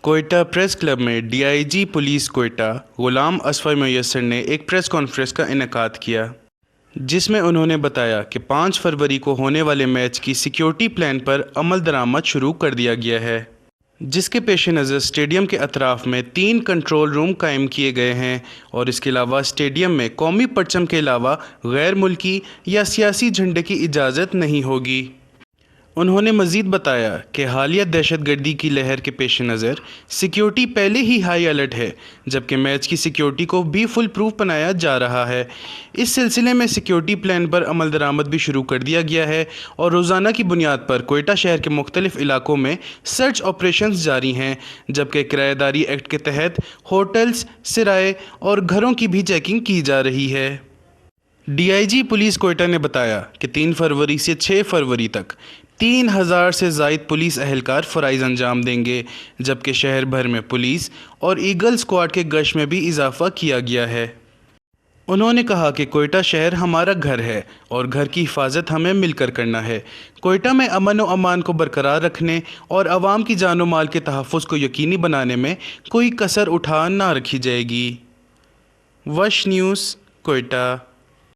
Quetta press club میں D I G police Quetta Ghulam Asfar میسر نے ایک پریس کانفرنس کا انعقاد کیا، جس میں انہوں نے بتایا کہ 5 فروری کو ہونے والے میچ کی سیکیورٹی پلان پر عمل درآمد شروع کر دیا گیا ہے، جس کے پیش نظر اسٹیڈیم کے اطراف میں 3 کنٹرول روم قائم کیے گئے ہیں اور اس کے علاوہ اسٹیڈیم میں قومی پرچم کے علاوہ غیر ملکی یا سیاسی جھنڈے کی اجازت نہیں ہوگی۔ انہوں نے مزید بتایا کہ حالیہ دہشت گردی کی لہر کے پیش نظر سیکیورٹی پہلے ہی ہائی الرٹ ہے، جبکہ میچ کی سیکیورٹی کو بھی فل پروف بنایا جا رہا ہے۔ اس سلسلے میں سیکیورٹی پلان پر عمل درآمد بھی شروع کر دیا گیا ہے اور روزانہ کی بنیاد پر کوئٹہ شہر کے مختلف علاقوں میں سرچ آپریشنز جاری ہیں، جبکہ کرایہ داری ایکٹ کے تحت ہوٹلز، سرائے اور گھروں کی بھی چیکنگ کی جا رہی ہے۔ D I G police Quetta نے بتایا کہ 3 فروری سے 6 فروری تک 3000 سے زائد پولیس اہلکار فرائض انجام دیں گے، جبکہ شہر بھر میں پولیس اور ایگل اسکواڈ کے گشت میں بھی اضافہ کیا گیا ہے۔ انہوں نے کہا کہ کوئٹہ شہر ہمارا گھر ہے اور گھر کی حفاظت ہمیں مل کر کرنا ہے۔ کوئٹہ میں امن و امان کو برقرار رکھنے اور عوام کی جان و مال کے تحفظ کو یقینی بنانے میں کوئی کسر اٹھا نہ رکھی جائے گی۔ وش نیوز، کوئٹہ۔